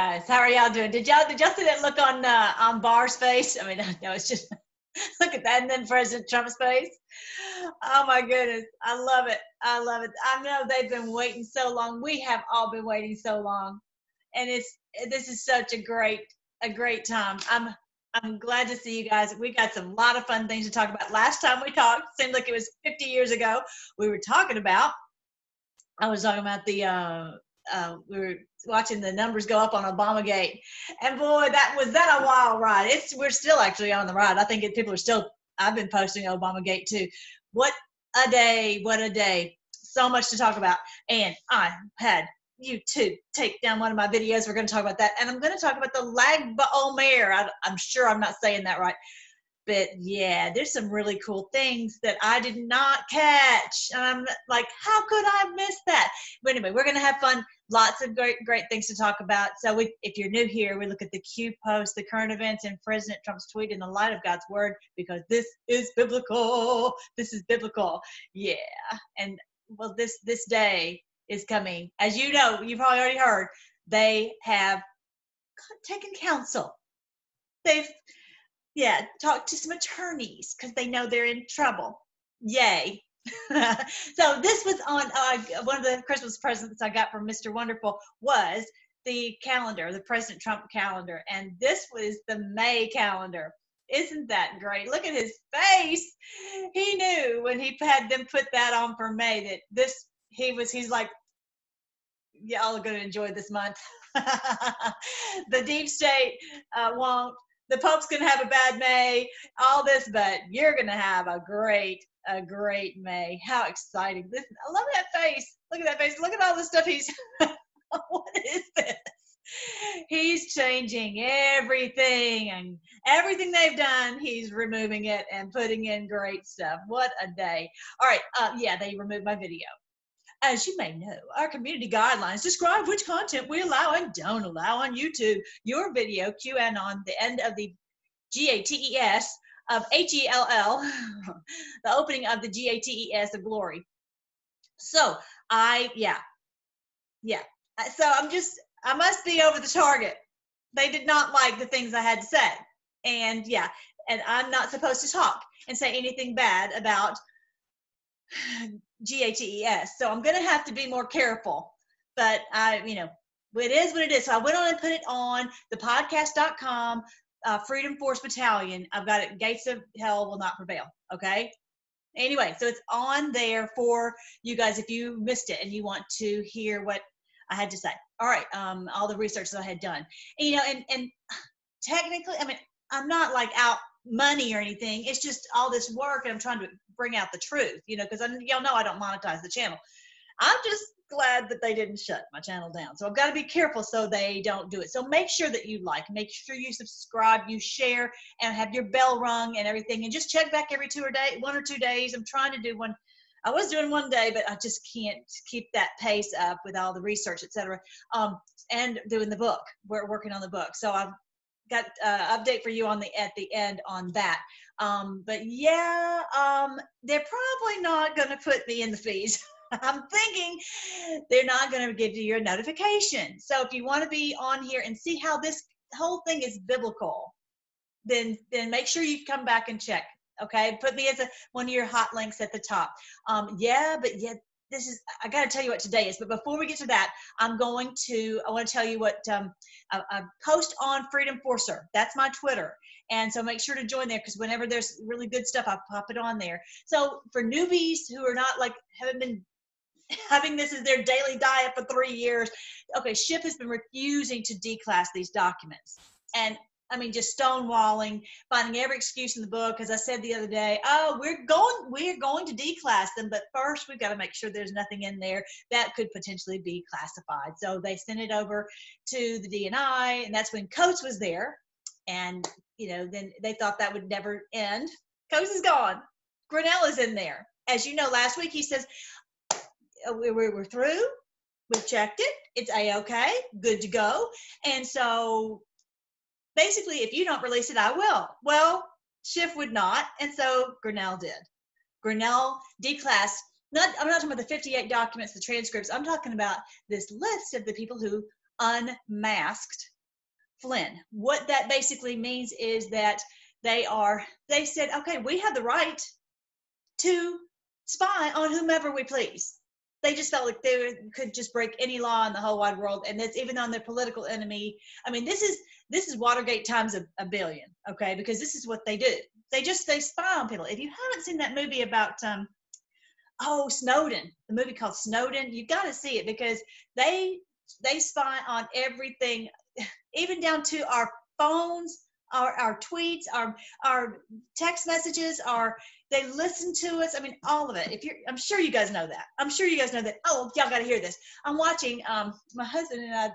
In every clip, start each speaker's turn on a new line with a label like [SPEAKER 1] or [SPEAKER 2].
[SPEAKER 1] guys. How are y'all doing? Did y'all see that look on Barr's face? I mean, no, it's just look at that, and then President Trump's face. Oh my goodness, I love it. I love it. I know they've been waiting so long. We have all been waiting so long, and this is such a great time. I'm glad to see you guys. We got some lot of fun things to talk about. Last time we talked, seemed like it was 50 years ago. We were talking about. I was talking about we were watching the numbers go up on Obamagate, and boy, that a wild ride. We're still actually on the ride. I think people are still. I've been posting Obamagate too. What a day! What a day! So much to talk about, and I had YouTube take down one of my videos. We're going to talk about that, and I'm going to talk about the Lagba Omer. I'm sure I'm not saying that right. But yeah, there's some really cool things that I did not catch. And I'm like, how could I miss that? But anyway, we're going to have fun. Lots of great things to talk about. So if you're new here, we look at the Q post, the current events, and President Trump's tweet in the light of God's word, because this is biblical. This is biblical. Yeah. And well, this day is coming. As you know, you've probably already heard, they have taken counsel. They've talk to some attorneys because they know they're in trouble. Yay. So this was on one of the Christmas presents I got from Mr. Wonderful was the calendar, the President Trump calendar. And this was the May calendar. Isn't that great? Look at his face. He knew when he had them put that on for May that he's like, y'all are going to enjoy this month. The deep state won't. The Pope's going to have a bad May, all this, but you're going to have a great May. How exciting. I love that face. Look at that face. Look at all the stuff what is this? He's changing everything, and everything they've done, he's removing it and putting in great stuff. What a day. All right. They removed my video. As you may know, our community guidelines describe which content we allow and don't allow on YouTube. Your video, QAnon, the end of the GATES of HELL, the opening of the GATES of glory. So, So I must be over the target. They did not like the things I had to say. And I'm not supposed to talk and say anything bad about GATES. So I'm going to have to be more careful, but it is what it is. So I went on and put it on the podcast.com, Freedom Force Battalion. I've got it. Gates of Hell will not prevail. Okay. Anyway, so it's on there for you guys if you missed it and you want to hear what I had to say. All right. All the research that I had done, and technically, I mean, I'm not like out money or anything. It's just all this work, and I'm trying to bring out the truth, because y'all know I don't monetize the channel. I'm just glad that they didn't shut my channel down. So I've got to be careful so they don't do it. So make sure that you make sure you subscribe, you share, and have your bell rung and everything. And just check back every 1 or 2 days. I'm trying to do one. I was doing one day, but I just can't keep that pace up with all the research, etc. And doing the book. We're working on the book. So I've got update for you at the end on that. They're probably not going to put me in the feeds. I'm thinking they're not going to give you a notification. So if you want to be on here and see how this whole thing is biblical, then make sure you come back and check. Okay, put me as one of your hot links at the top. This is, I got to tell you what today is, but before we get to that, I want to tell you what I post on Freedom Forcer. That's my Twitter. And so make sure to join there, because whenever there's really good stuff, I pop it on there. So for newbies who are not haven't been having this as their daily diet for 3 years, okay, SHIP has been refusing to declass these documents. And I mean, just stonewalling, finding every excuse in the book. As I said the other day, we're going to declass them, but first we've got to make sure there's nothing in there that could potentially be classified. So they sent it over to the DNI, and that's when Coates was there. And, then they thought that would never end. Coates is gone. Grinnell is in there. As you know, last week he says, we're through. We've checked it. It's A-okay. Good to go. And so basically, if you don't release it, I will. Well, Schiff would not, and so Grinnell did. Grinnell declassed. I'm not talking about the 58 documents, the transcripts. I'm talking about this list of the people who unmasked Flynn. What that basically means is that they said, okay, we have the right to spy on whomever we please. They just felt like they could just break any law in the whole wide world, and that's even on their political enemy. I mean, this is Watergate times a billion, okay? Because this is what they do. They spy on people. If you haven't seen that movie about Snowden, the movie called Snowden, you've got to see it, because they spy on everything, even down to our phones, our tweets, our text messages, they listen to us. I mean, all of it. I'm sure you guys know that. Oh, y'all got to hear this. I'm watching. My husband and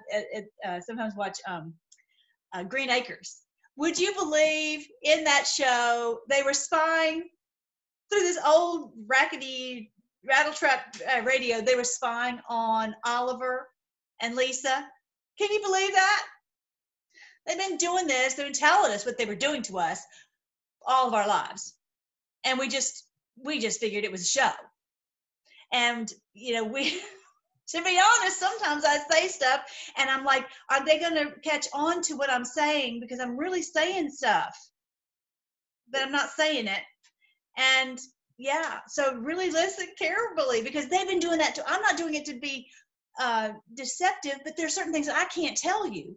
[SPEAKER 1] I sometimes watch Green Acres. Would you believe in that show they were spying through this old rackety rattletrap radio? They were spying on Oliver and Lisa. Can you believe that? They've been doing this. They've been telling us what they were doing to us all of our lives. And we just figured it was a show. And, we, to be honest, sometimes I say stuff and I'm like, are they going to catch on to what I'm saying? Because I'm really saying stuff, but I'm not saying it. And yeah, so really listen carefully, because they've been doing that too. I'm not doing it to be deceptive, but there's certain things that I can't tell you.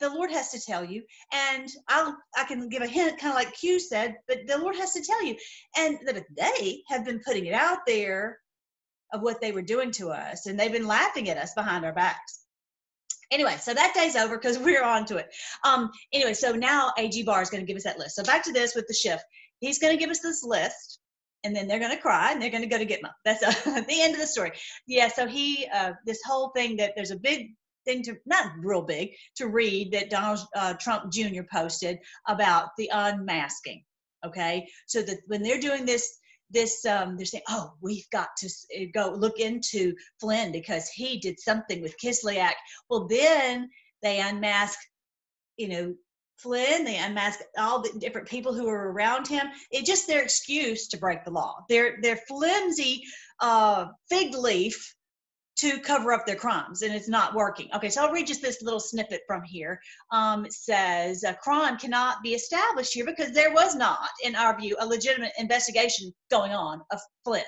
[SPEAKER 1] The Lord has to tell you, and I can give a hint, kind of like Q said, but the Lord has to tell you. And that they have been putting it out there of what they were doing to us, and they've been laughing at us behind our backs. Anyway, so that day's over because we're on to it. Anyway, so now AG Barr is going to give us that list. So back to this with the shift. He's going to give us this list, and then they're going to cry, and they're going to go to Gitmo. That's the end of the story. Yeah, so this whole thing that there's a big thing not real big, to read that Donald Trump Jr. posted about the unmasking. Okay, so that when they're doing this, they're saying, oh, we've got to go look into Flynn because he did something with Kislyak. Well, then they unmask, Flynn, they unmask all the different people who are around him. It's just their excuse to break the law. Their flimsy fig leaf to cover up their crimes, and it's not working. Okay, so I'll read just this little snippet from here. It says, a crime cannot be established here because there was not, in our view, a legitimate investigation going on of Flynn.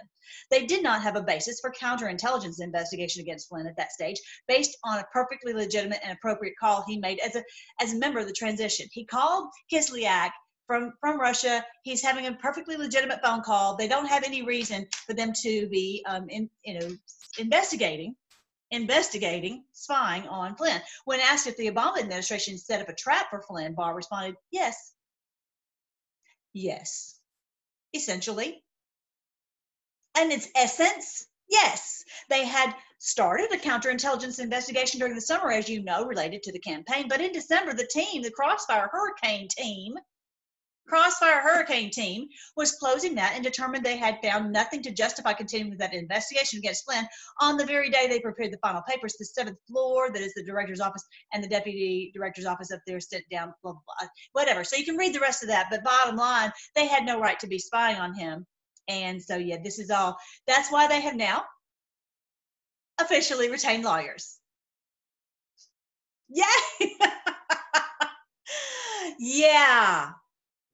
[SPEAKER 1] They did not have a basis for counterintelligence investigation against Flynn at that stage, based on a perfectly legitimate and appropriate call he made as a member of the transition. He called Kislyak from Russia. He's having a perfectly legitimate phone call. They don't have any reason for them to be investigating, spying on Flynn. When asked if the Obama administration set up a trap for Flynn, Barr responded, yes, essentially. And its essence, yes. They had started a counterintelligence investigation during the summer, as you know, related to the campaign. But in December, the Crossfire Hurricane team was closing that and determined they had found nothing to justify continuing with that investigation against Flynn. On the very day they prepared the final papers, the 7th floor, that is the director's office, and the deputy director's office up there sent down, blah, blah, blah, whatever. So you can read the rest of that, but bottom line, they had no right to be spying on him. And so, yeah, this is all. That's why they have now officially retained lawyers. Yay! Yeah.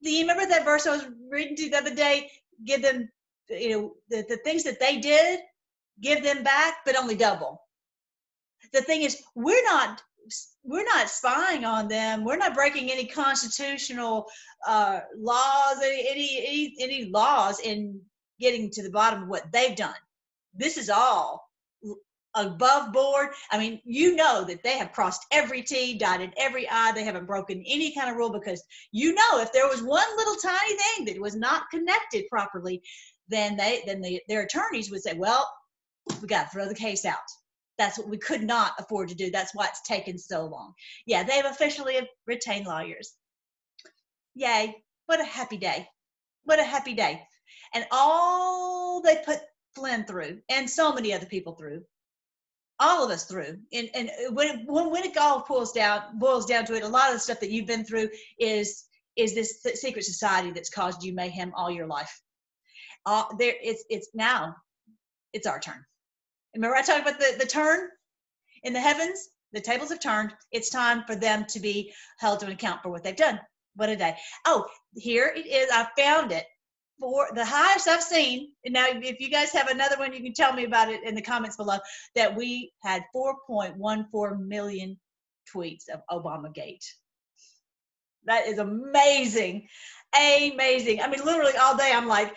[SPEAKER 1] Do you remember that verse I was reading to you the other day? Give them, the things that they did, give them back, but only double. The thing is, we're not spying on them. We're not breaking any constitutional laws, any laws in getting to the bottom of what they've done. This is all above board. I mean, that they have crossed every T, dotted every I. They haven't broken any kind of rule, because if there was one little tiny thing that was not connected properly, then their attorneys would say, well, we got to throw the case out. That's what we could not afford to do. That's why it's taken so long. Yeah, they've officially retained lawyers. Yay. What a happy day. What a happy day. And all they put Flynn through, and so many other people through, all of us through. And when it all boils down to it, a lot of the stuff that you've been through is this secret society that's caused you mayhem all your life. Now it's our turn. Remember I talked about the turn in the heavens? The tables have turned. It's time for them to be held to account for what they've done. What a day. Oh, here it is. I found it. For the highest I've seen. And now, if you guys have another one, you can tell me about it in the comments below, that we had 4.14 million tweets of Obamagate. That is amazing. Amazing. I mean, literally all day I'm like,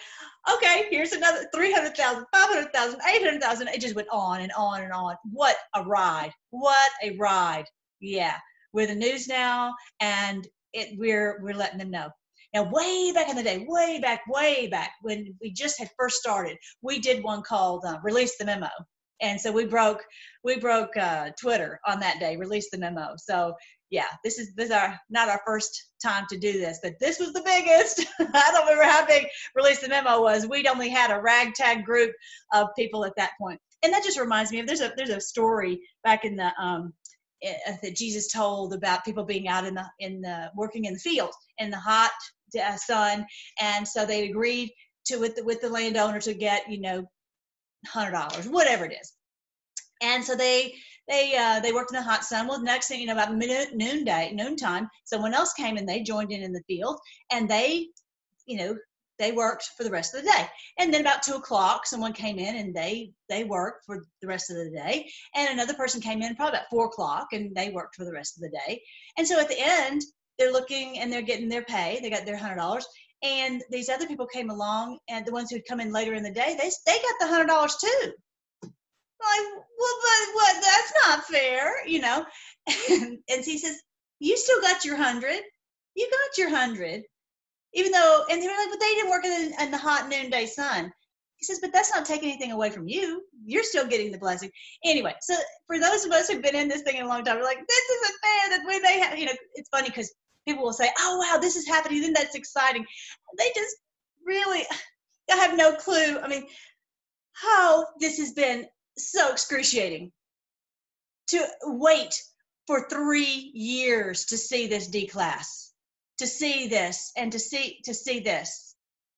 [SPEAKER 1] okay, here's another 300,000, 500,000, 800,000. It just went on and on and on. What a ride. What a ride. Yeah. We're the news now, and we're letting them know. Now, way back in the day, way back, when we just had first started, we did one called Release the Memo. And so we broke Twitter on that day, Release the Memo. So yeah, this is not our first time to do this, but this was the biggest. I don't remember how big Release the Memo was. We'd only had a ragtag group of people at that point. And that just reminds me of, there's a story back in the that Jesus told about people being out in the working in the field in the hot sun, and so they agreed to with the landowner to get $100, whatever it is. And so they worked in the hot sun. Well, the next thing you know, about noontime, someone else came and they joined in the field, and they worked for the rest of the day. And then about 2 o'clock, someone came in and they worked for the rest of the day. And another person came in probably about 4 o'clock, and they worked for the rest of the day. And so at the end, they're looking and they're getting their pay. They got their $100. And these other people came along, and the ones who'd come in later in the day, they got the $100 too. Like, well, but what? That's not fair, And he says, "You still got your 100. You got your 100, even though." And they were like, "But they didn't work in the hot noonday sun." He says, "But that's not taking anything away from you. You're still getting the blessing." Anyway, so for those of us who've been in this thing a long time, we're like, "This isn't fair." That way they have, it's funny because people will say, "Oh wow, this is happening. Then that's exciting." They just really, I have no clue. I mean, how this has been so excruciating to wait for 3 years to see this declass, to see this, and to see this.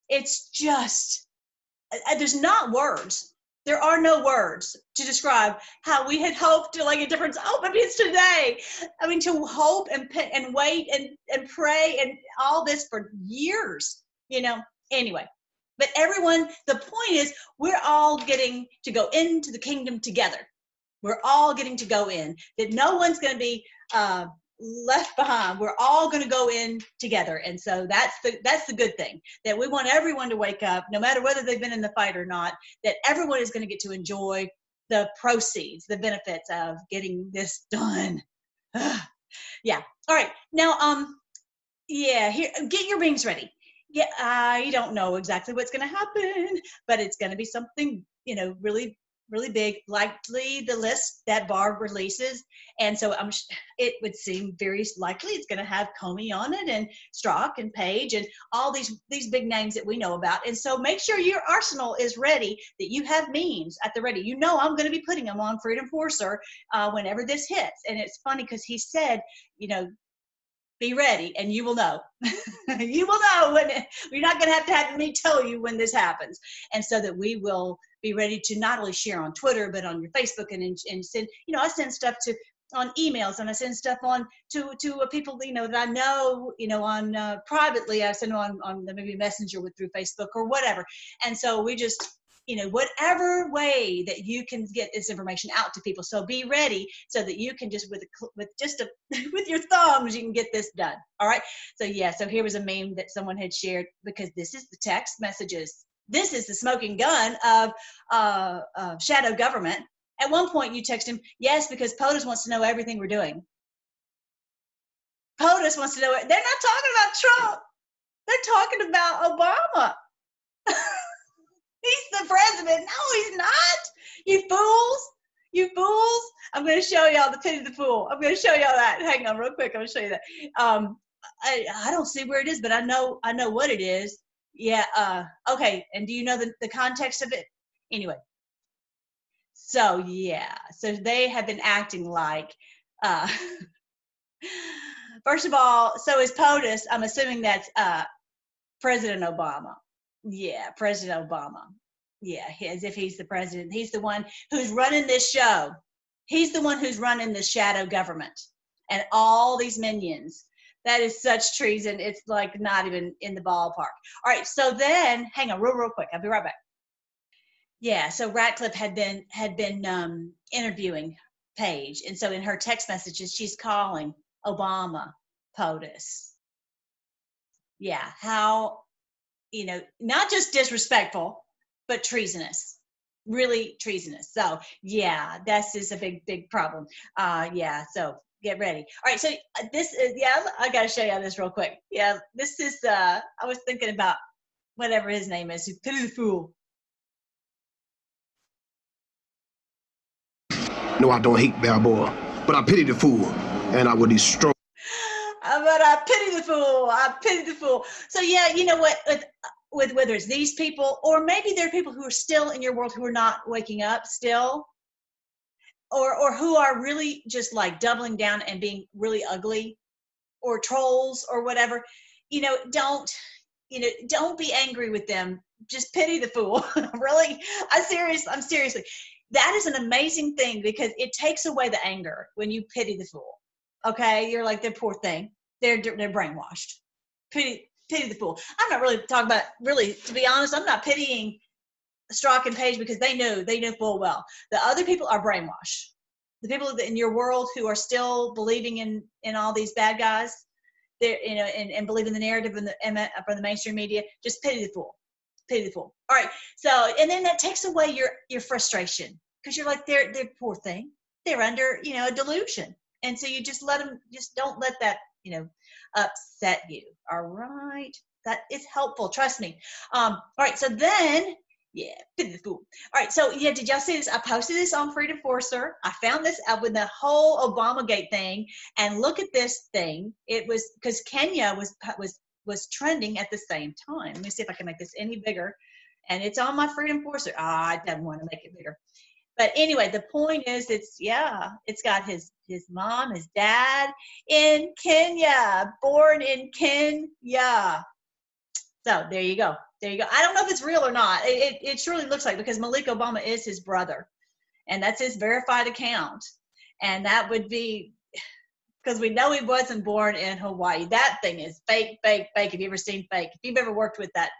[SPEAKER 1] It's just, there's not words. There are no words to describe how we had hoped to a difference. Oh, maybe it's today. I mean, to hope and wait and pray and all this for years, Anyway. But everyone, the point is, we're all getting to go into the kingdom together. We're all getting to go in. That no one's going to be left behind. We're all going to go in together. And so that's the good thing. That we want everyone to wake up, no matter whether they've been in the fight or not. That everyone is going to get to enjoy the proceeds, the benefits of getting this done. Yeah. All right. Now, yeah. Here, get your rings ready. Yeah, I don't know exactly what's going to happen, but it's going to be something, really, really big, likely the list that Barb releases. And so it would seem very likely it's going to have Comey on it, and Strzok and Page and all these big names that we know about. And so make sure your arsenal is ready, that you have memes at the ready. I'm going to be putting them on Freedom Forcer whenever this hits. And it's funny because he said, be ready, and you will know. You will know when you're not going to have me tell you when this happens. And so that we will be ready to not only share on Twitter, but on your Facebook and send, I send stuff on emails, and I send stuff on to people, that I know, on privately, I send on maybe Messenger through Facebook or whatever. And so we just, whatever way that you can get this information out to people. So be ready so that you can just, with your thumbs, you can get this done. All right. So yeah, so here was a meme that someone had shared, because this is the text messages. This is the smoking gun of shadow government. At one point you text him, yes, because POTUS wants to know everything we're doing. POTUS wants to know it. They're not talking about Trump. They're talking about Obama. He's the president. No, he's not. You fools. You fools. I'm going to show y'all the pity of the fool. I'm going to show y'all that. Hang on real quick. I'm going to show you that. I don't see where it is, but I know what it is. Yeah. Okay. And do you know the context of it? Anyway. So, yeah. So they have been acting like, first of all, so is POTUS. I'm assuming that's President Obama. Yeah, President Obama. Yeah, as if he's the president. He's the one who's running this show. He's the one who's running the shadow government and all these minions. That is such treason. It's like not even in the ballpark. All right, so then, hang on, real quick. I'll be right back. Yeah, so Ratcliffe had been interviewing Paige, and so in her text messages, she's calling Obama POTUS. Yeah, how, not just disrespectful, but treasonous, really treasonous. So yeah, this is a big problem. Yeah, so get ready. All right, so this is, I gotta show you this real quick. Yeah, this is, I was thinking about whatever his name is, Pity the Fool.
[SPEAKER 2] No, I don't hate Balboa, but I pity the fool, and I will destroy.
[SPEAKER 1] But I pity the fool. I pity the fool. So yeah, you know what? With whether it's these people, or maybe there are people who are still in your world who are not waking up still, or who are really just like doubling down and being really ugly, or trolls or whatever. Don't be angry with them. Just pity the fool. Really, I'm seriously. That is an amazing thing because it takes away the anger when you pity the fool. Okay, you're like, the poor thing. They're brainwashed. Pity the fool. I'm not really talking about, really, to be honest, I'm not pitying Strzok and Paige because they know full well. The other people are brainwashed. The people in your world who are still believing in all these bad guys, they're, and believe in the narrative from the mainstream media, just pity the fool. Pity the fool. All right. So, and then that takes away your frustration because you're like, they're poor thing. They're under, a delusion. And so you just don't let that, upset you. All right. That is helpful. Trust me. All right. So then, yeah, pity the fool. All right. So yeah, did y'all see this? I posted this on Freedom Forcer. I found this up with the whole Obamagate thing. And look at this thing. It was because Kenya was trending at the same time. Let me see if I can make this any bigger. And it's on my Freedom Forcer. I don't want to make it bigger. But anyway, the point is, it's got his mom, his dad in Kenya, born in Kenya. So there you go. There you go. I don't know if it's real or not. It surely looks like, because Malik Obama is his brother, and that's his verified account. And that would be, because we know he wasn't born in Hawaii. That thing is fake, fake, fake. Have you ever seen fake? If you've ever worked with that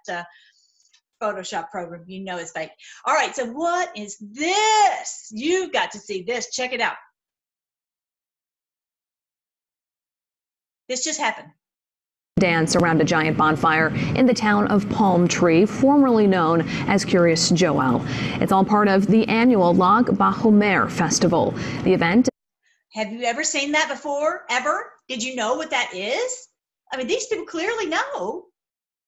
[SPEAKER 1] Photoshop program, you know it's fake. All right, so what is this? You've got to see this. Check it out. This just happened.
[SPEAKER 3] Dance around a giant bonfire in the town of Palm Tree, formerly known as Curious Joel. It's all part of the annual Lag BaOmer festival. The event.
[SPEAKER 1] Have you ever seen that before? Ever? Did you know what that is? I mean, these people clearly know.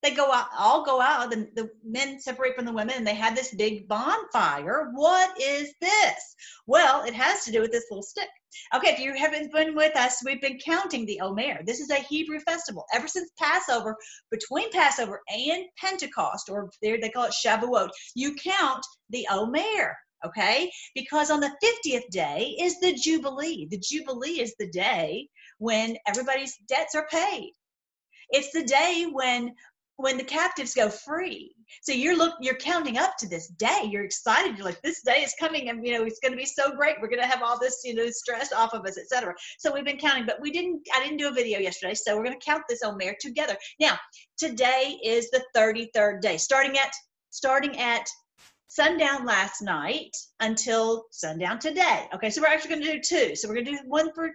[SPEAKER 1] They all go out, the men separate from the women, and they have this big bonfire. What is this? Well, it has to do with this little stick. Okay, if you haven't been with us, we've been counting the Omer. This is a Hebrew festival. Ever since Passover, between Passover and Pentecost, or there they call it Shavuot, you count the Omer, okay? Because on the 50th day is the Jubilee. The Jubilee is the day when everybody's debts are paid. It's the day when the captives go free. So you're counting up to this day. You're excited. You're like, this day is coming, and it's going to be so great. We're going to have all this, stress off of us, etc. So we've been counting, but I didn't do a video yesterday, so we're going to count this Omer together. Now, today is the 33rd day, starting at sundown last night until sundown today. Okay, so we're actually going to do two. So we're going to do one for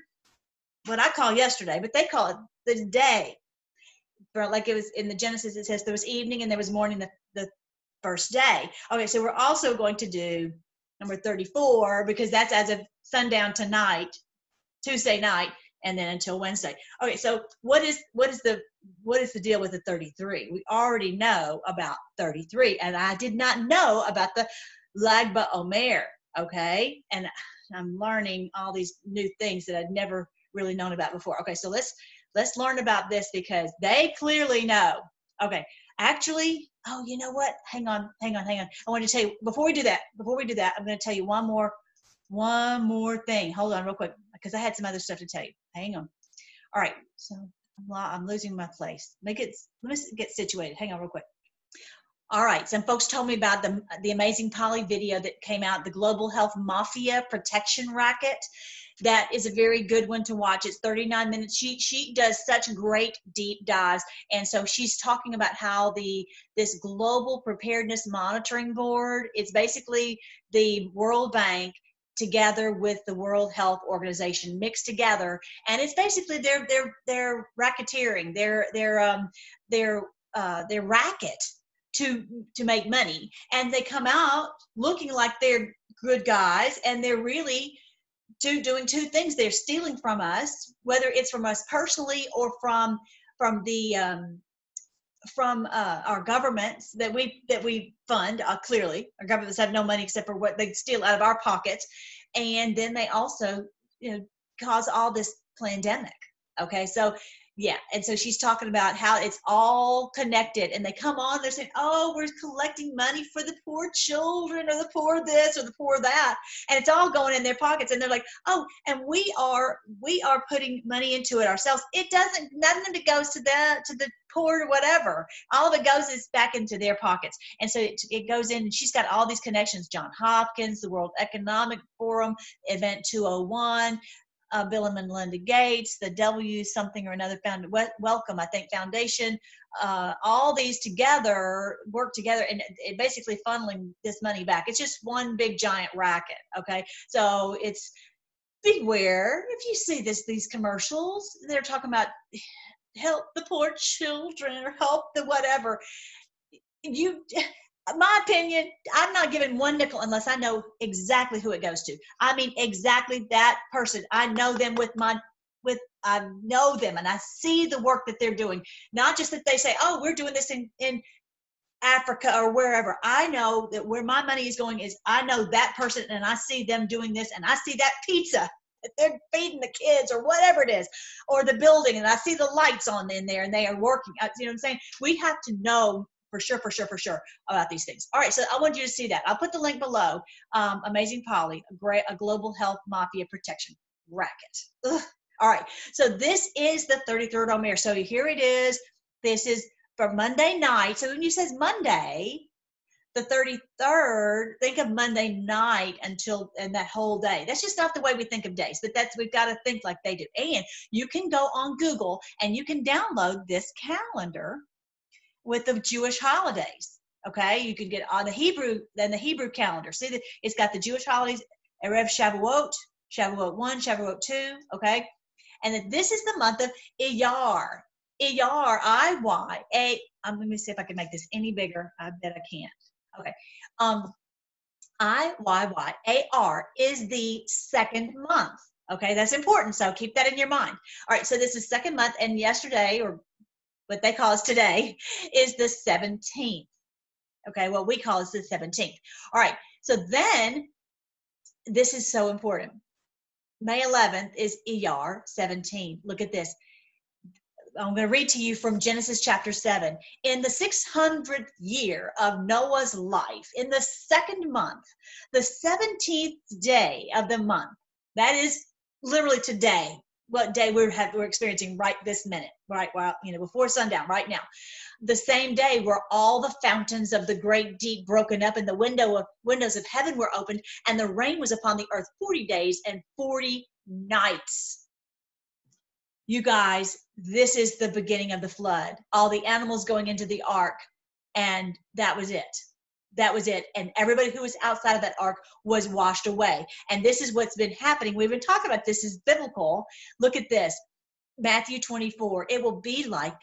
[SPEAKER 1] what I call yesterday, but they call it the day. Like it was in the Genesis, it says there was evening and there was morning the first day. Okay, so we're also going to do number 34 because that's as of sundown tonight, Tuesday night, and then until Wednesday. Okay, so what is the deal with the 33? We already know about 33, and I did not know about the Lag BaOmer. Okay, and I'm learning all these new things that I'd never really known about before. Okay, so let's learn about this because they clearly know. Okay, actually, oh, you know what? Hang on. I want to tell you, before we do that, I'm going to tell you one more thing. Hold on real quick because I had some other stuff to tell you. Hang on. All right, so I'm losing my place. Let me get situated. Hang on real quick. All right, some folks told me about the Amazing Polly video that came out, the Global Health Mafia Protection Racket. That is a very good one to watch. It's 39 minutes. She does such great deep dives, and so she's talking about how this Global Preparedness Monitoring Board, it's basically the World Bank together with the World Health Organization mixed together, and it's basically their racketeering, their racket to make money, and they come out looking like they're good guys, and they're really doing two things. They're stealing from us, whether it's from us personally or from our governments that we fund. Clearly, our governments have no money except for what they steal out of our pockets, and then they also, cause all this pandemic. Okay, so yeah, and so she's talking about how it's all connected, and they come on, they're saying, oh, we're collecting money for the poor children, or the poor this, or the poor that, and it's all going in their pockets, and they're like, oh, and we are putting money into it ourselves. It doesn't, none of it goes to the poor or whatever. All of it goes is back into their pockets, and so it goes in, and she's got all these connections: John Hopkins, the World Economic Forum, Event 201, Bill and Melinda Gates, the W something or another Welcome, I think, Foundation. All these together work together, and it basically funneling this money back. It's just one big giant racket. Okay, so it's beware if you see these commercials. They're talking about help the poor children or help the whatever. My opinion, I'm not giving one nickel unless I know exactly who it goes to. I mean, exactly that person. I know them I know them, and I see the work that they're doing. Not just that they say, oh, we're doing this in Africa or wherever. I know that where my money is going is, I know that person, and I see them doing this, and I see that pizza that they're feeding the kids or whatever it is, or the building, and I see the lights on in there, and they are working. You know what I'm saying? We have to know for sure about these things. All right, so I want you to see that. I'll put the link below. Amazing Polly, a global health mafia protection racket. Ugh. All right, so this is the 33rd Omer. So here it is. This is for Monday night. So when you says Monday, the 33rd, think of Monday night and that whole day. That's just not the way we think of days, but we've got to think like they do. And you can go on Google and you can download this calendar with the Jewish holidays. Okay, you can get on the Hebrew calendar. See, it's got the Jewish holidays: Erev Shavuot, Shavuot 1, Shavuot 2. Okay, and then this is the month of Iyar. Iyar, I-Y-A. Let me see if I can make this any bigger. I bet I can't. Okay, I-Y-Y-A-R is the second month. Okay, that's important. So keep that in your mind. All right, so this is second month, and yesterday, or what they call us today, is the 17th. Okay, what we call is the 17th. All right, so then this is so important. May 11th is Iyar 17. Look at this. I'm going to read to you from Genesis chapter 7. In the 600th year of Noah's life, in the second month, the 17th day of the month, that is literally today, what day we're experiencing right this minute, right? Well, before sundown, right now. The same day were all the fountains of the great deep broken up, and the windows of heaven were opened, and the rain was upon the earth 40 days and 40 nights. You guys, this is the beginning of the flood. All the animals going into the ark, and that was it. That was it. And everybody who was outside of that ark was washed away. And this is what's been happening. We've been talking about this is biblical. Look at this. Matthew 24. It will be like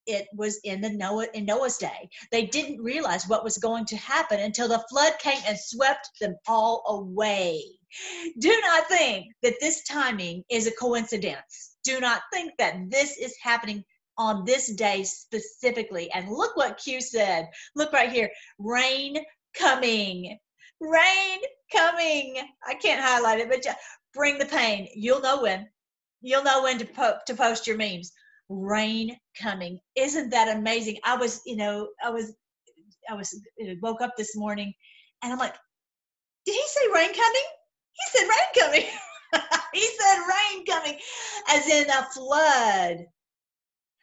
[SPEAKER 1] it was in Noah's day. They didn't realize what was going to happen until the flood came and swept them all away. Do not think that this timing is a coincidence. Do not think that this is happening on this day specifically. And look what Q said. Look right here. Rain coming. Rain coming. I can't highlight it, but just bring the pain. You'll know when. You'll know when to post your memes. Rain coming. Isn't that amazing? I woke up this morning and I'm like, did he say rain coming? He said rain coming. He said rain coming, as in a flood.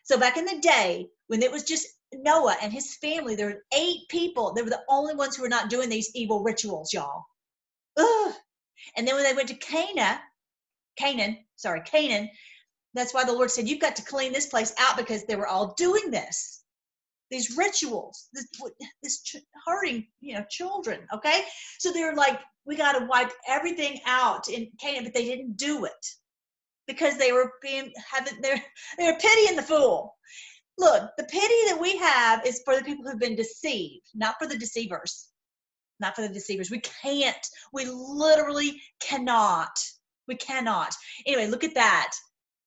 [SPEAKER 1] So back in the day, when it was just Noah and his family, there were 8 people. They were the only ones who were not doing these evil rituals, y'all. Ugh. And then when they went to Canaan, that's why the Lord said, you've got to clean this place out, because they were all doing this. These rituals, this hurting, children, okay? So they're like, we got to wipe everything out in Canaan, but they didn't do it because they were they were pitying the fool. Look, the pity that we have is for the people who've been deceived, not for the deceivers. Not for the deceivers. We literally cannot. We cannot. Anyway, look at that.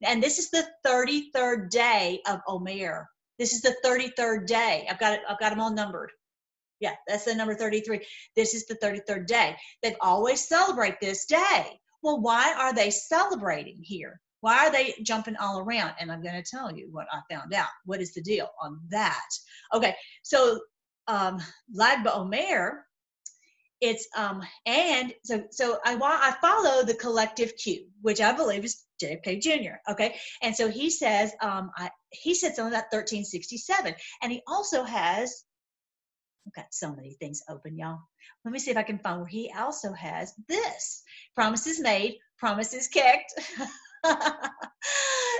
[SPEAKER 1] And this is the 33rd day of Omer. This is the 33rd day. I've got them all numbered. Yeah, that's the number 33. This is the 33rd day. They've always celebrate this day. Well, why are they celebrating here? Why are they jumping all around? And I'm going to tell you what I found out. What is the deal on that? Okay, so Lag BaOmer, it's and so I follow the collective Q, which I believe is JFK Jr. Okay, and so he says he said something about 1367, and he also has, I've got so many things open, y'all. Let me see if I can find where he also has this: promises made, promises kept.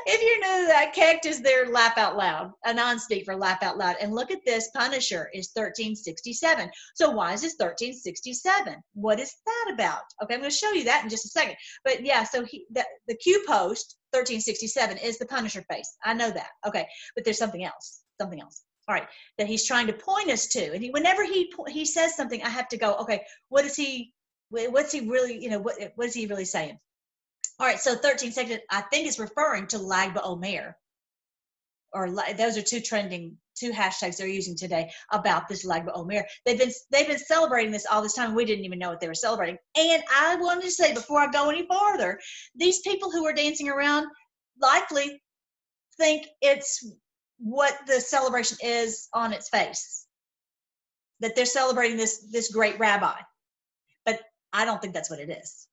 [SPEAKER 1] If you're new to that, kept is their laugh out loud, a non-speak for laugh out loud. And look at this, Punisher is 1367. So why is this 1367? What is that about? Okay, I'm going to show you that in just a second. But yeah, so the Q post 1367 is the Punisher face. I know that. Okay, but there's something else. Something else. All right, that he's trying to point us to. And whenever he says something, I have to go, okay, what's he really, what is he really saying? All right, so 1360, I think, is referring to Lag BaOmer, or those are two hashtags they're using today about this Lag BaOmer. They've been celebrating this all this time, and we didn't even know what they were celebrating. And I wanted to say, before I go any farther, these people who are dancing around likely think it's what the celebration is on its face, that they're celebrating this great rabbi. But I don't think that's what it is.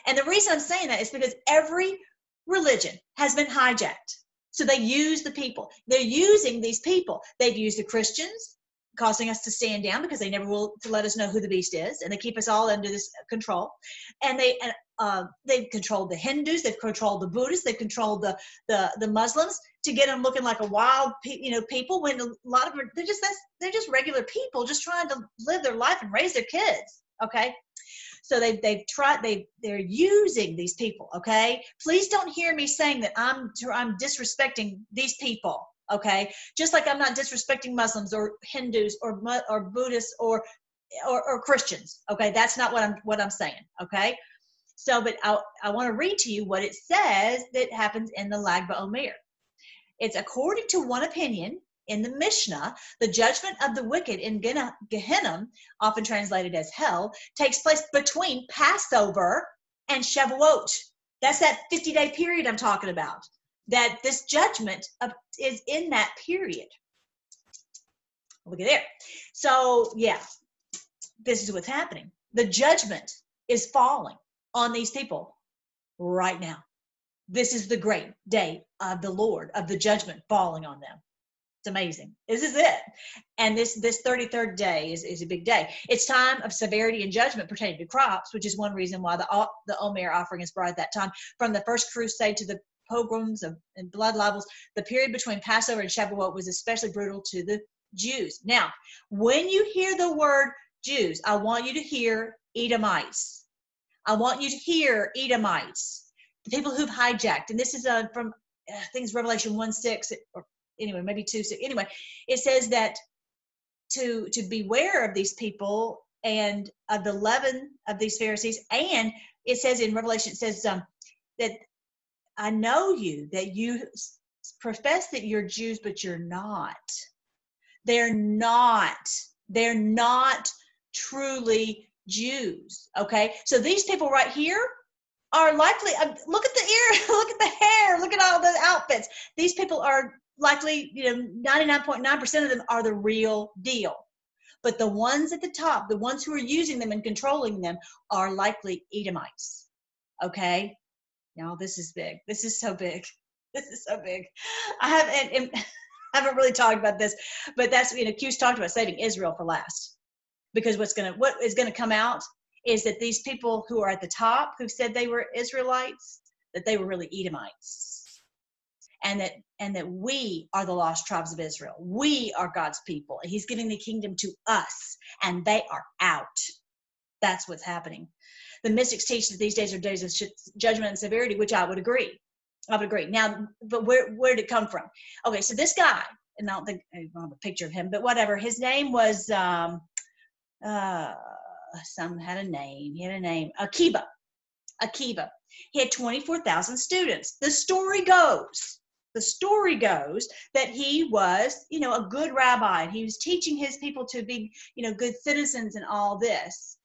[SPEAKER 1] And the reason I'm saying that is because every religion has been hijacked. So they use the people. They're using these people. They've used the Christians, causing us to stand down because they never will to let us know who the beast is, and they keep us all under this control. And they've controlled the Hindus, they've controlled the Buddhists, they've controlled the Muslims to get them looking like a wild people, when a lot of them they're just regular people just trying to live their life and raise their kids. Okay. So they're using these people, okay? Please don't hear me saying that I'm disrespecting these people, okay? Just like I'm not disrespecting Muslims or Hindus or Buddhists or Christians, okay? That's not what I'm saying, okay? So, but I want to read to you what it says that happens in the Lag BaOmer. It's according to one opinion. In the Mishnah, the judgment of the wicked in Gehenna, often translated as hell, takes place between Passover and Shavuot. That's that 50-day period I'm talking about. That this judgment is in that period. Look at there. So, yeah, this is what's happening. The judgment is falling on these people right now. This is the great day of the Lord, of the judgment falling on them. It's amazing. This is it. And this 33rd day is a big day. It's time of severity and judgment pertaining to crops, which is one reason why the Omer offering is brought at that time. From the first crusade to the pogroms and blood libels, the period between Passover and Shavuot was especially brutal to the Jews. Now, when you hear the word Jews, I want you to hear Edomites. I want you to hear Edomites, the people who've hijacked. And this is from things Revelation 1:6 or anyway, maybe 2:6. Anyway, it says that to beware of these people and of the leaven of these Pharisees. And it says in Revelation, it says that I know you, that you profess that you're Jews, but you're not. They're not truly Jews. Okay, so these people right here are likely. Look at the ear, look at the hair, look at all the outfits. These people are likely, 99.9% of them are the real deal. But the ones at the top, the ones who are using them and controlling them, are likely Edomites. Okay? Now, this is big. This is so big. This is so big. I haven't really talked about this, but that's, Q's talked about saving Israel for last, because what is going to come out is that these people who are at the top, who said they were Israelites, that they were really Edomites, and that we are the lost tribes of Israel. We are God's people, and He's giving the kingdom to us, and they are out. That's what's happening. The mystics teach that these days are days of judgment and severity, which I would agree. Now, but where did it come from? Okay, so this guy, and I don't think I have a picture of him, but whatever. His name was some had a name. He had a name. Akiba. He had 24,000 students. The story goes that he was, a good rabbi, and he was teaching his people to be, good citizens and all this.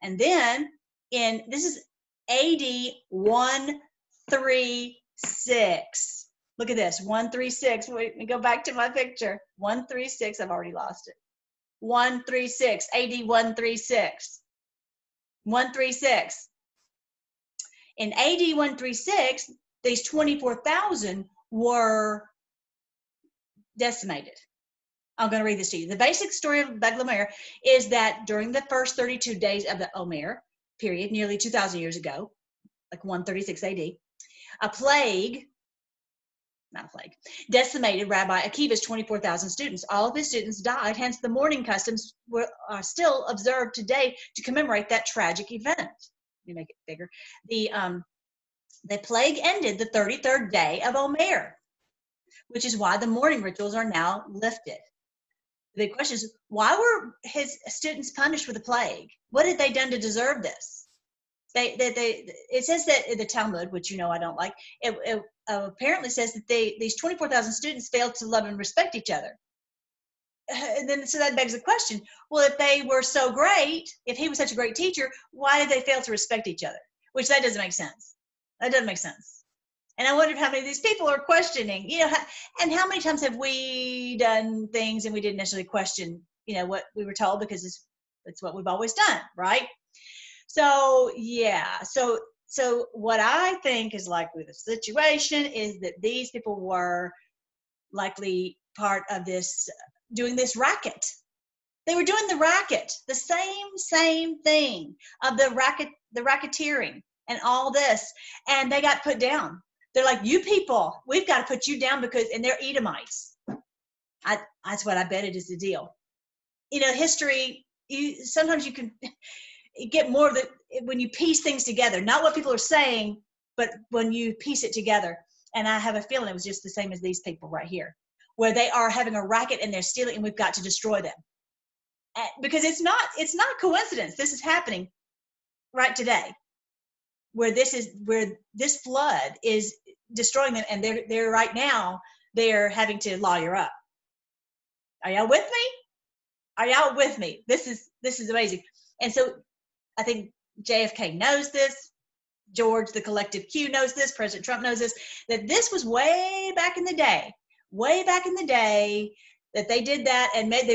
[SPEAKER 1] And then this is AD 136. Look at this, 136. Wait, let me go back to my picture. 136, I've already lost it. 136, AD 136. 136. In AD 136, these 24,000 were decimated. I'm going to read this to you. The basic story of Beg Omer is that during the first 32 days of the Omer period, nearly 2,000 years ago, like 136 AD, decimated Rabbi Akiva's 24,000 students. All of his students died, hence the mourning customs are still observed today to commemorate that tragic event. Let me make it bigger. The plague ended the 33rd day of Omer, which is why the mourning rituals are now lifted. The question is, why were his students punished with the plague? What had they done to deserve this? It says that in the Talmud, which I don't like, it apparently says that these 24,000 students failed to love and respect each other. And then, so that begs the question, well, if they were so great, if he was such a great teacher, why did they fail to respect each other? Which that doesn't make sense. That doesn't make sense. And I wonder how many of these people are questioning, and how many times have we done things and we didn't necessarily question, what we were told, because it's what we've always done, right? So, yeah. So what I think is likely the situation is that these people were likely part of this, doing this racket. They were doing the racket, the same thing of the racketeering and all this, and they got put down. They're like, you people, we've got to put you down and they're Edomites. That's what I bet it is the deal. History, sometimes you can get more of it when you piece things together, not what people are saying, but when you piece it together. And I have a feeling it was just the same as these people right here, where they are having a racket and they're stealing, and we've got to destroy them. Because it's not a coincidence. This is happening right today, where this flood is destroying them, and they're right now they're having to lawyer up. Are y'all with me? This is amazing. And so I think JFK knows this. George, the collective Q, knows this. President Trump knows this, that this was way back in the day that they did that, and made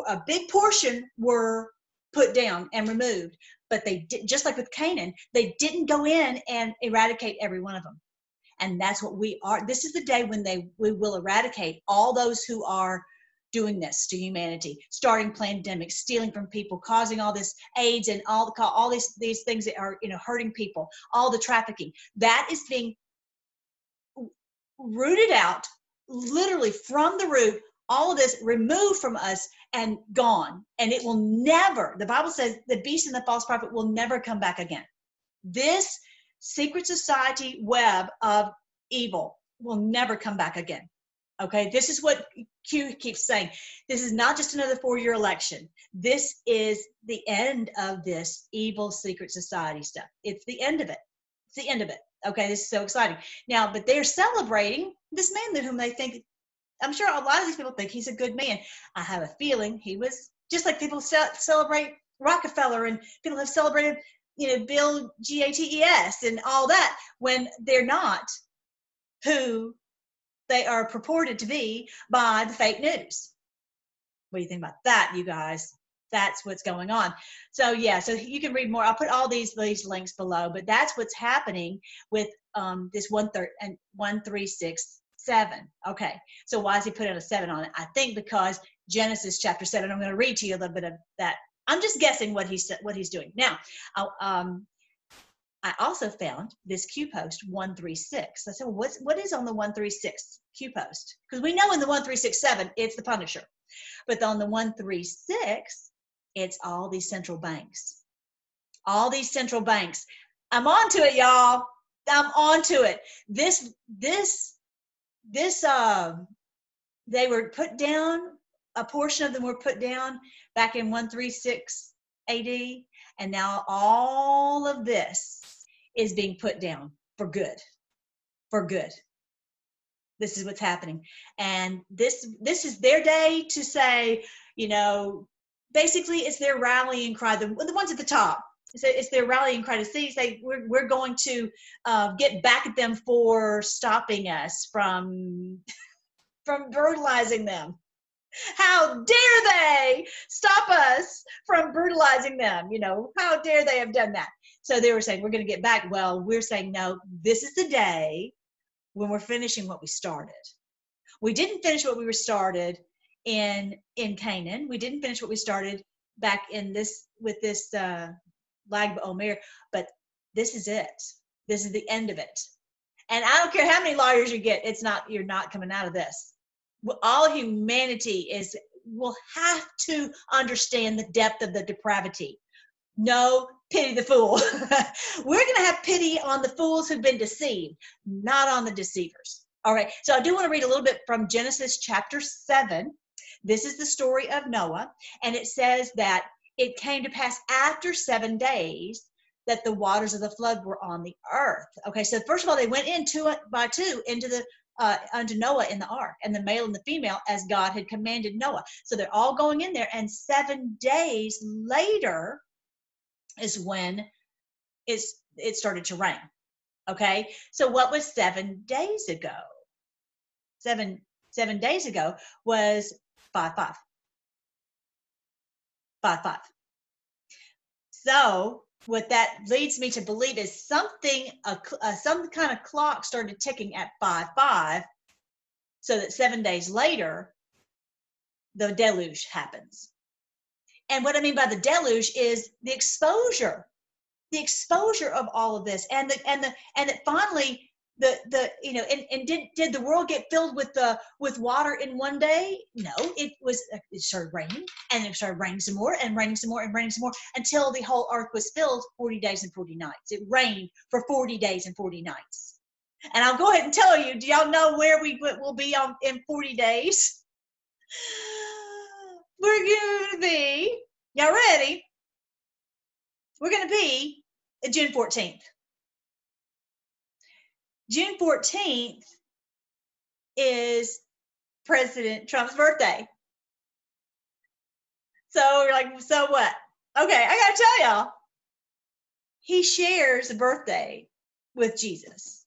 [SPEAKER 1] a big portion were put down and removed. But they did, just like with Canaan, they didn't go in and eradicate every one of them. And that's what we are. This is the day when we will eradicate all those who are doing this to humanity, starting pandemics, stealing from people, causing all this AIDS and all these things that are hurting people, all the trafficking. That is being rooted out, literally from the root. All of this removed from us and gone. And it will never, the Bible says, the beast and the false prophet will never come back again. This secret society web of evil will never come back again. Okay, this is what Q keeps saying. This is not just another 4-year election. This is the end of this evil secret society stuff. It's the end of it. It's the end of it. Okay, this is so exciting. Now, but they're celebrating this man whom they think, I'm sure a lot of these people think he's a good man. I have a feeling he was, just like people celebrate Rockefeller, and people have celebrated, Bill Gates and all that, when they're not who they are purported to be by the fake news. What do you think about that, you guys? That's what's going on. So yeah, so you can read more. I'll put all these links below, but that's what's happening with this 136 7. Okay. So why does he put a 7 on it? I think because Genesis chapter 7, I'm going to read to you a little bit of that. I'm just guessing what he's doing. Now, I also found this Q post 136. I said, well, what is on the 136 Q post? Because we know in the 1367, it's the Punisher. But on the 136, it's all these central banks. All these central banks. I'm on to it, y'all. I'm on to it. They were put down, a portion of them were put down back in 136 AD, and now all of this is being put down for good. For good. This is what's happening. And this is their day to say, basically it's their rallying cry, the ones at the top. It's their rallying cry to say we're going to get back at them for stopping us from brutalizing them. How dare they stop us from brutalizing them? How dare they have done that? So they were saying, we're going to get back. Well, we're saying, no, this is the day when we're finishing what we started. We didn't finish what we were started in Canaan. We didn't finish what we started back in with this Lag Omer, but this is it. This is the end of it. And I don't care how many lawyers you get, you're not coming out of this. All humanity will have to understand the depth of the depravity. No, pity the fool. We're going to have pity on the fools who've been deceived, not on the deceivers. All right. So I do want to read a little bit from Genesis chapter 7. This is the story of Noah. And it says that it came to pass after 7 days that the waters of the flood were on the earth. Okay. So first of all, they went in 2 by 2 unto Noah in the ark, and the male and the female, as God had commanded Noah. So they're all going in there. And 7 days later is when it started to rain. Okay. So what was 7 days ago? Seven days ago was 5-5. 5-5. So what that leads me to believe is some kind of clock started ticking at 5-5, so that 7 days later, the deluge happens. And what I mean by the deluge is the exposure of all of this, and that finally did the world get filled with water in one day? No, it started raining, and it started raining some more, and raining some more, and raining some more, until the whole earth was filled 40 days and 40 nights. It rained for 40 days and 40 nights. And I'll go ahead and tell you, do y'all know where we will be in 40 days? We're going to be, y'all ready? We're going to be June 14th. June 14th is President Trump's birthday. So you're like, so what? Okay, I got to tell y'all. He shares a birthday with Jesus.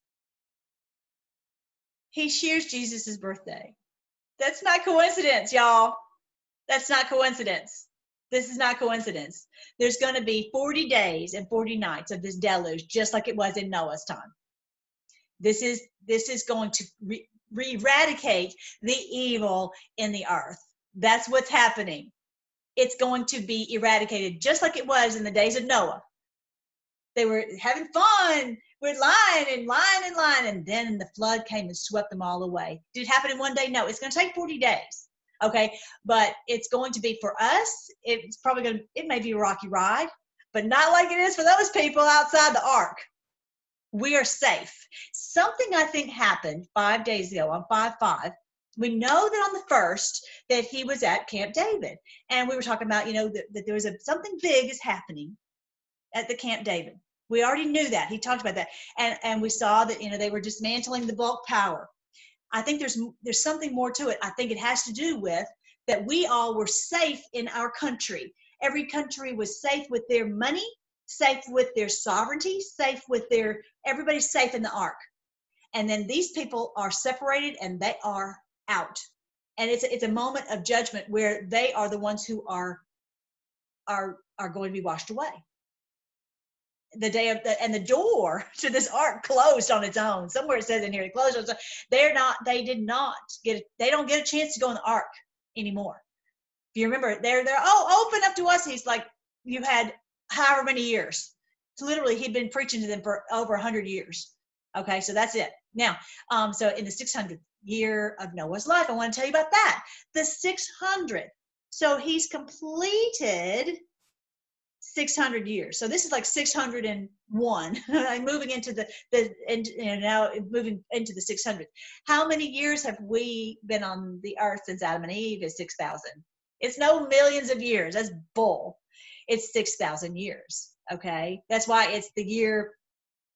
[SPEAKER 1] He shares Jesus's birthday. That's not coincidence, y'all. That's not coincidence. This is not coincidence. There's going to be 40 days and 40 nights of this deluge, just like it was in Noah's time. This is going to eradicate the evil in the earth. That's what's happening. It's going to be eradicated, just like it was in the days of Noah. They were having fun. We're lying, and then the flood came and swept them all away. Did it happen in one day? No, it's going to take 40 days. Okay, but it's going to be for us. It may be a rocky ride, but not like it is for those people outside the ark. We are safe. Something I think happened 5 days ago on 5-5. We know that on the 1st that he was at Camp David, and we were talking about, that there was something big is happening at the Camp David. We already knew that. He talked about that, and we saw that they were dismantling the bulk power. I think there's something more to it. I think it has to do with that we all were safe in our country. Every country was safe with their money, safe with their sovereignty, safe with everybody's safe in the ark. And then these people are separated and they are out. And it's a moment of judgment where they are the ones who are going to be washed away. the day of and the door to this ark closed on its own. Somewhere it says in here, it closed on its own. They don't get a chance to go in the ark anymore. If you remember, they're open up to us. He's like, you had however many years. So literally, he'd been preaching to them for over 100 years. Okay, so that's it. Now, so in the 600th year of Noah's life, I want to tell you about that. The 600th. So he's completed 600 years. So this is like 601, moving into now moving into the 600th. How many years have we been on the earth since Adam and Eve? Is 6,000. It's no millions of years. That's bull. It's 6,000 years. Okay, that's why it's the year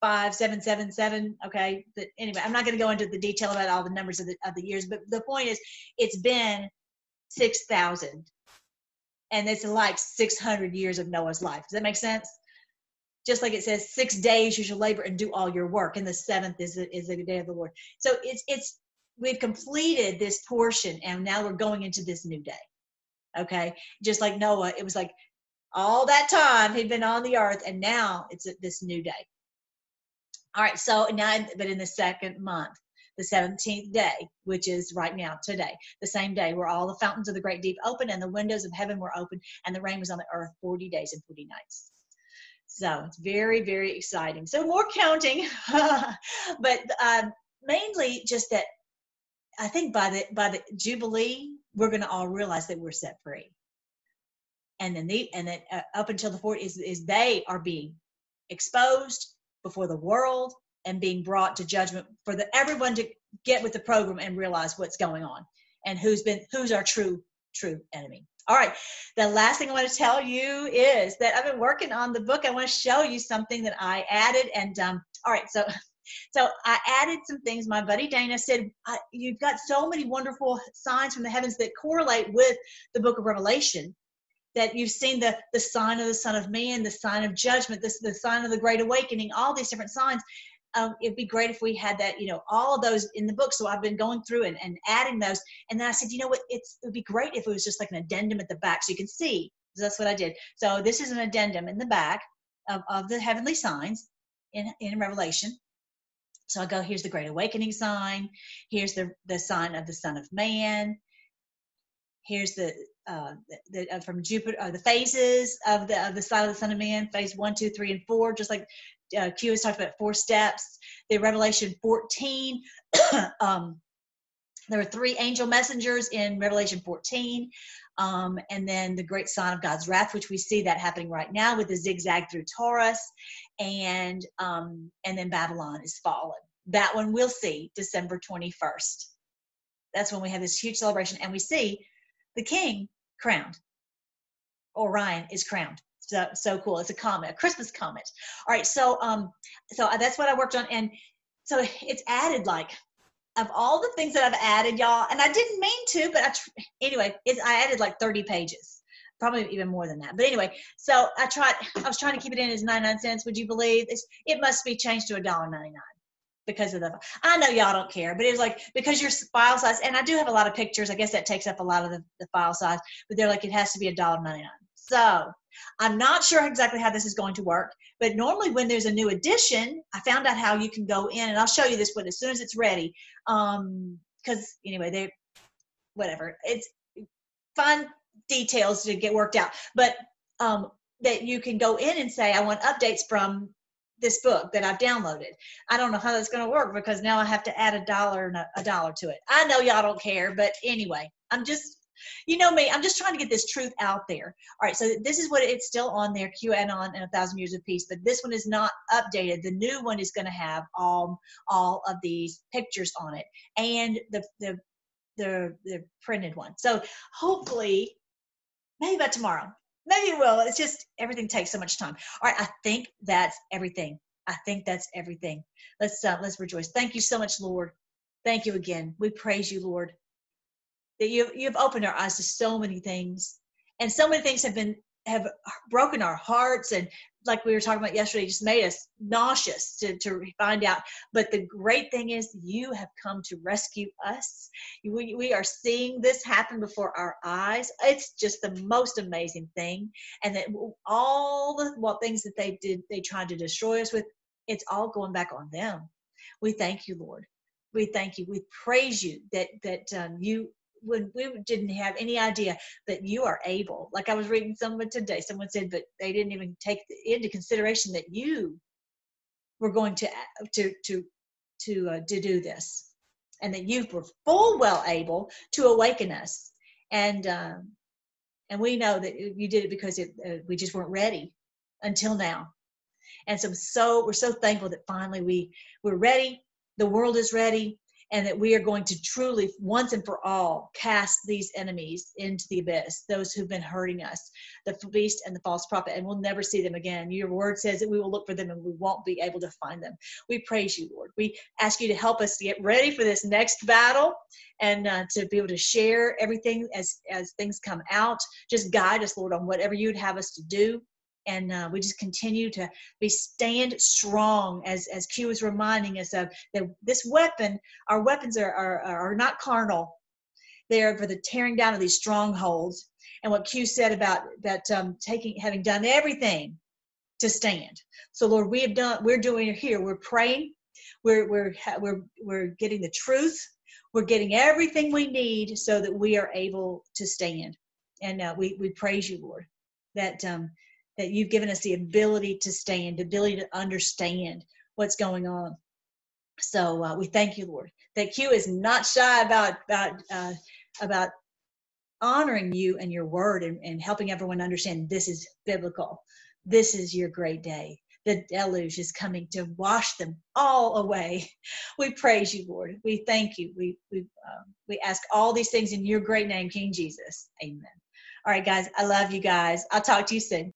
[SPEAKER 1] 5777. Okay, but anyway, I'm not going to go into the detail about all the numbers of the years, but the point is, it's been 6,000. And it's like 600 years of Noah's life. Does that make sense? Just like it says, 6 days you shall labor and do all your work, and the seventh is the day of the Lord. So we've completed this portion, and now we're going into this new day. Okay, just like Noah, it was like all that time he'd been on the earth, and now it's this new day. All right, so now, but in the second month, the 17th day, which is right now, today, the same day where all the fountains of the great deep opened and the windows of heaven were open and the rain was on the earth 40 days and 40 nights. So it's very, very exciting. So more counting, but mainly just that I think by the Jubilee, we're going to all realize that we're set free. And then up until the 40 is they are being exposed before the world and being brought to judgment for everyone to get with the program and realize what's going on and who's our true enemy. All right. The last thing I want to tell you is that I've been working on the book. I want to show you something that I added. And all right. So I added some things. My buddy Dana said, you've got so many wonderful signs from the heavens that correlate with the book of Revelation, that you've seen the sign of the Son of Man, the sign of judgment, the sign of the Great Awakening, all these different signs. It'd be great if we had that, all of those in the book. So I've been going through and adding those. And then I said, you know what, it would be great if it was just like an addendum at the back so you can see. So that's what I did. So this is an addendum in the back of the heavenly signs in Revelation. So I go, here's the Great Awakening sign. Here's the sign of the Son of Man. Here's the from Jupiter, the phases of the sign of the Son of Man, phase 1, 2, 3, and 4, just like Q has talked about 4 steps. The Revelation 14, there were 3 angel messengers in Revelation 14, and then the great sign of God's wrath, which we see that happening right now with the zigzag through Taurus, and then Babylon is fallen. That one we'll see December 21st. That's when we have this huge celebration, and we see the king crowned. Orion is crowned. So cool. It's a comet, a Christmas comet. All right. So that's what I worked on. And so it's added, like, of all the things that I've added, y'all, and I didn't mean to, but I added like 30 pages, probably even more than that. But anyway, so I was trying to keep it in as 99 cents. Would you believe this? It must be changed to $1.99 because of I know y'all don't care, but it was like, because your file size, and I do have a lot of pictures. I guess that takes up a lot of the file size, but they're like, it has to be $1.99. So I'm not sure exactly how this is going to work, but normally when there's a new edition, I found out how you can go in, and I'll show you this one as soon as it's ready. Because anyway, it's fun details to get worked out, but that you can go in and say, I want updates from this book that I've downloaded. I don't know how that's going to work because now I have to add $1 to it. I know y'all don't care, but anyway, I'm just, you know me, I'm just trying to get this truth out there. All right, so this is what it's still on there, QAnon and 1,000 Years of Peace, but this one is not updated. The new one is going to have all of these pictures on it and the printed one. So hopefully, maybe by tomorrow. Maybe it will. It's just everything takes so much time. All right, I think that's everything. Let's rejoice. Thank you so much, Lord. Thank you again. We praise you, Lord, that you've opened our eyes to so many things, and so many things have broken our hearts and like we were talking about yesterday, just made us nauseous to find out. But the great thing is you have come to rescue us. We are seeing this happen before our eyes. It's just the most amazing thing. And that all the things that they tried to destroy us with, it's all going back on them. We thank you, Lord. We thank you. We praise you that you, when we didn't have any idea that you are able. Like I was reading someone today, someone said, but they didn't even take into consideration that you were going to do this, and that you were full well able to awaken us. And we know that you did it because we just weren't ready until now. And so we're so thankful that finally we're ready. The world is ready. And that we are going to truly, once and for all, cast these enemies into the abyss, those who've been hurting us, the beast and the false prophet, and we'll never see them again. Your word says that we will look for them and we won't be able to find them. We praise you, Lord. We ask you to help us to get ready for this next battle, and to be able to share everything as things come out. Just guide us, Lord, on whatever you'd have us to do. And we just continue to stand strong, as Q is reminding us of, that this weapon, our weapons are not carnal. They are for the tearing down of these strongholds. And what Q said about having done everything to stand. So Lord, we're doing it here. We're praying. We're getting the truth. We're getting everything we need so that we are able to stand. And we praise you, Lord, that you've given us the ability to stand, the ability to understand what's going on. So we thank you, Lord, that Q is not shy about honoring you and your word, and helping everyone understand this is biblical. This is your great day. The deluge is coming to wash them all away. We praise you, Lord. We thank you. We ask all these things in your great name, King Jesus. Amen. All right, guys. I love you guys. I'll talk to you soon.